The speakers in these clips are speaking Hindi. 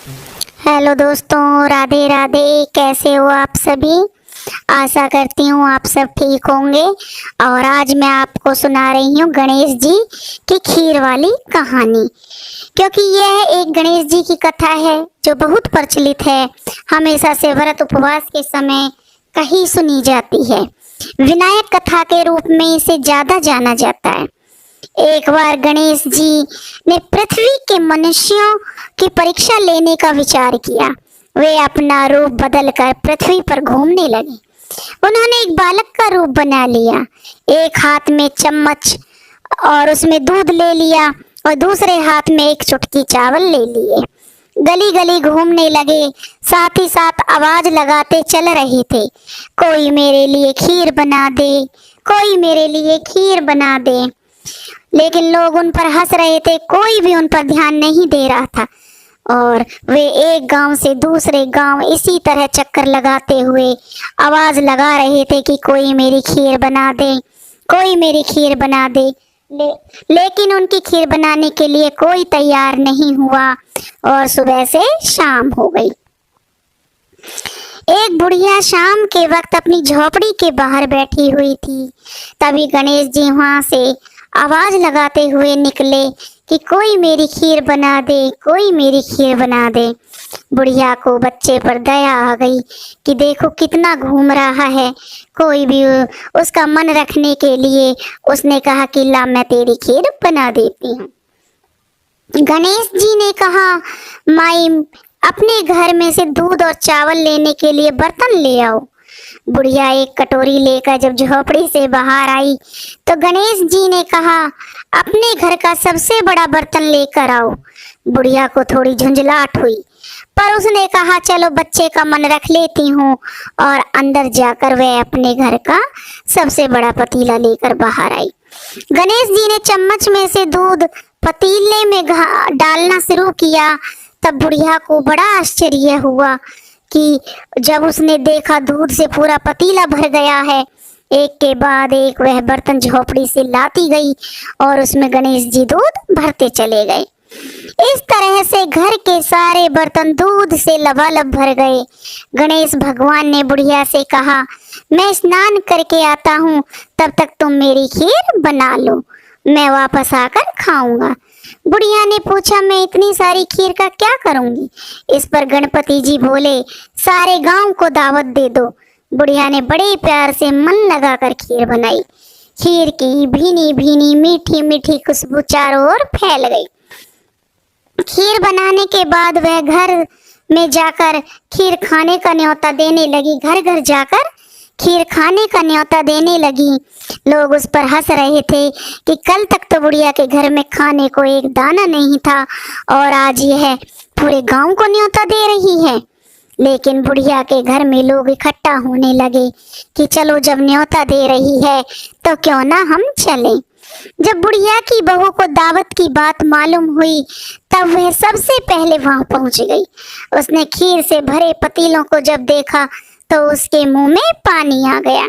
हेलो दोस्तों, राधे राधे। कैसे हो आप सभी? आशा करती हूँ आप सब ठीक होंगे। और आज मैं आपको सुना रही हूँ गणेश जी की खीर वाली कहानी, क्योंकि यह एक गणेश जी की कथा है जो बहुत प्रचलित है। हमेशा से व्रत उपवास के समय कहीं सुनी जाती है। विनायक कथा के रूप में इसे ज्यादा जाना जाता है। एक बार गणेश जी ने पृथ्वी के मनुष्यों की परीक्षा लेने का विचार किया। वे अपना रूप बदलकर पृथ्वी पर घूमने लगे। उन्होंने एक बालक का रूप बना लिया। एक हाथ में चम्मच और उसमें दूध ले लिया और दूसरे हाथ में एक चुटकी चावल ले लिए। गली गली घूमने लगे, साथ ही साथ आवाज लगाते चल रहे थे, कोई मेरे लिए खीर बना दे, कोई मेरे लिए खीर बना दे। लेकिन लोग उन पर हंस रहे थे, कोई भी उन पर ध्यान नहीं दे रहा था। और वे एक गांव से दूसरे गांव इसी तरह चक्कर लगाते हुए आवाज लगा रहे थे कि कोई मेरी खीर बना दे, कोई मेरी खीर बना दे। लेकिन उनकी खीर बनाने के लिए कोई तैयार नहीं हुआ और सुबह से शाम हो गई। एक बुढ़िया शाम के वक्त अपनी झोपड़ी के बाहर बैठी हुई थी। तभी गणेश जी वहां से आवाज लगाते हुए निकले कि कोई मेरी खीर बना दे, कोई मेरी खीर बना दे। बुढ़िया को बच्चे पर दया आ गई कि देखो कितना घूम रहा है, कोई भी उसका मन रखने के लिए उसने कहा कि ला मैं तेरी खीर बना देती हूँ। गणेश जी ने कहा, माई अपने घर में से दूध और चावल लेने के लिए बर्तन ले आओ। बुढ़िया एक कटोरी लेकर जब झोपड़ी से बाहर आई तो गणेश जी ने कहा, अपने घर का सबसे बड़ा बर्तन लेकर आओ। बुढ़िया को थोड़ी झुंझलाहट हुई, पर उसने कहा चलो बच्चे का मन रख लेती हूँ। और अंदर जाकर वह अपने घर का सबसे बड़ा पतीला लेकर बाहर आई। गणेश जी ने चम्मच में से दूध पतीले में डालना शुरू किया। तब बुढ़िया को बड़ा आश्चर्य हुआ कि जब उसने देखा दूध से पूरा पतीला भर गया है। एक के बाद एक वह बर्तन झोपड़ी से लाती गई और उसमें गणेश जी दूध भरते चले गए। इस तरह से घर के सारे बर्तन दूध से लबालब भर गए। गणेश भगवान ने बुढ़िया से कहा, मैं स्नान करके आता हूँ, तब तक तुम मेरी खीर बना लो, मैं वापस आकर खाऊंगा। बुढ़िया ने पूछा, मैं इतनी सारी खीर का क्या करूंगी? इस पर गणपति जी बोले, सारे गांव को दावत दे दो। बुढ़िया ने बड़े प्यार से मन लगाकर खीर बनाई। खीर की भीनी भीनी मीठी मीठी खुशबू चारों ओर फैल गई। खीर बनाने के बाद वह घर में जाकर खीर खाने का न्योता देने लगी। घर घर जाकर खीर खाने का न्योता देने लगी। लोग उस पर हंस रहे थे कि कल तक तो बुढ़िया के घर में खाने को एक दाना नहीं था और आज यह पूरे गांव को न्योता दे रही है। लेकिन बुढ़िया के घर में लोग इकट्ठा होने लगे कि चलो जब न्योता दे रही है तो क्यों ना हम चलें। जब बुढ़िया की बहू को दावत की बात मालूम हुई तब वह सबसे पहले वहां पहुंच गई। उसने खीर से भरे पतीलों को जब देखा तो उसके मुंह में पानी आ गया।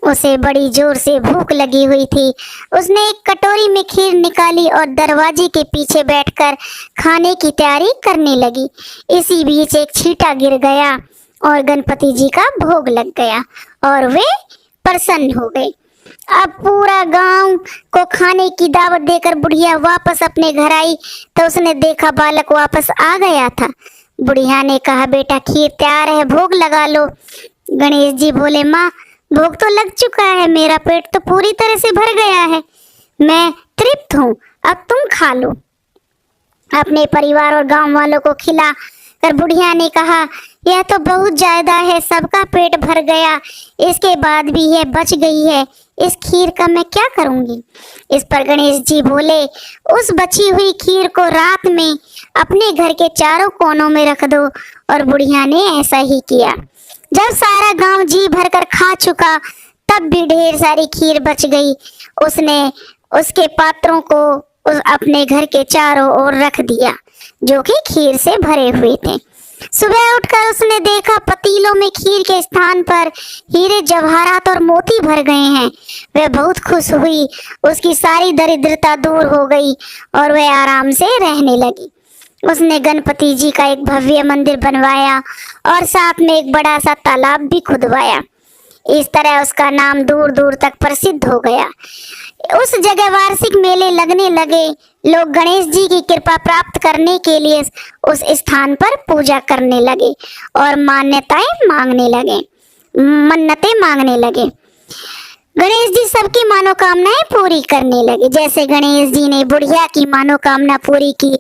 उसे बड़ी जोर से भूख लगी हुई थी। उसने एक कटोरी में खीर निकाली और दरवाजे के पीछे बैठकर खाने की तैयारी करने लगी। इसी बीच एक छींटा गिर गया और गणपति जी का भोग लग गया और वे प्रसन्न हो गए। अब पूरा गांव को खाने की दावत देकर बुढ़िया वापस अपने घर आई तो उसने देखा बालक वापस आ गया था। बुढ़िया ने कहा, बेटा खीर तैयार है, भोग लगा लो। गणेश जी बोले, माँ भोग तो लग चुका है, मेरा पेट तो पूरी तरह से भर गया है, मैं तृप्त हूँ, अब तुम खा लो। अपने परिवार और गांव वालों को खिला कर बुढ़िया ने कहा, यह तो बहुत ज्यादा है, सबका पेट भर गया, इसके बाद भी यह बच गई है, इस खीर का मैं क्या करूंगी? इस पर गणेश जी बोले, उस बची हुई खीर को रात में अपने घर के चारों कोनों में रख दो। और बुढ़िया ने ऐसा ही किया। जब सारा गांव जी भरकर खा चुका तब भी ढेर सारी खीर बच गई। उसने उसके पात्रों को अपने घर के चारों ओर रख दिया जो कि खीर से भरे हुए थे। सुबह उठकर उसने देखा पतीलों में खीर के स्थान पर हीरे जवाहरात और मोती भर गए हैं। वह बहुत खुश हुई, उसकी सारी दरिद्रता दूर हो गई और वह आराम से रहने लगी। उसने गणपति जी का एक भव्य मंदिर बनवाया और साथ में एक बड़ा सा तालाब भी खुदवाया। इस तरह उसका नाम दूर दूर तक प्रसिद्ध हो गया। उस जगह वार्षिक मेले लगने लगे। लोग गणेश जी की कृपा प्राप्त करने के लिए उस स्थान पर पूजा करने लगे और मान्यताएं मांगने लगे, मन्नतें मांगने लगे। गणेश जी सबकी मनोकामनाएं पूरी करने लगे। जैसे गणेश जी ने बुढ़िया की मनोकामना पूरी की,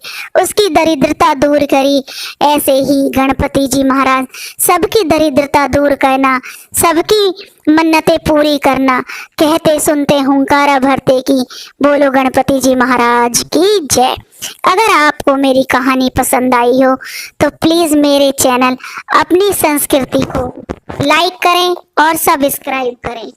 उसकी दरिद्रता दूर करी, ऐसे ही गणपति जी महाराज सबकी दरिद्रता दूर करना, सबकी मन्नतें पूरी करना, कहते सुनते हुंकारा भरते की बोलो गणपति जी महाराज की जय। अगर आपको मेरी कहानी पसंद आई हो तो प्लीज मेरे चैनल अपनी संस्कृति को लाइक करें और सब्सक्राइब करें।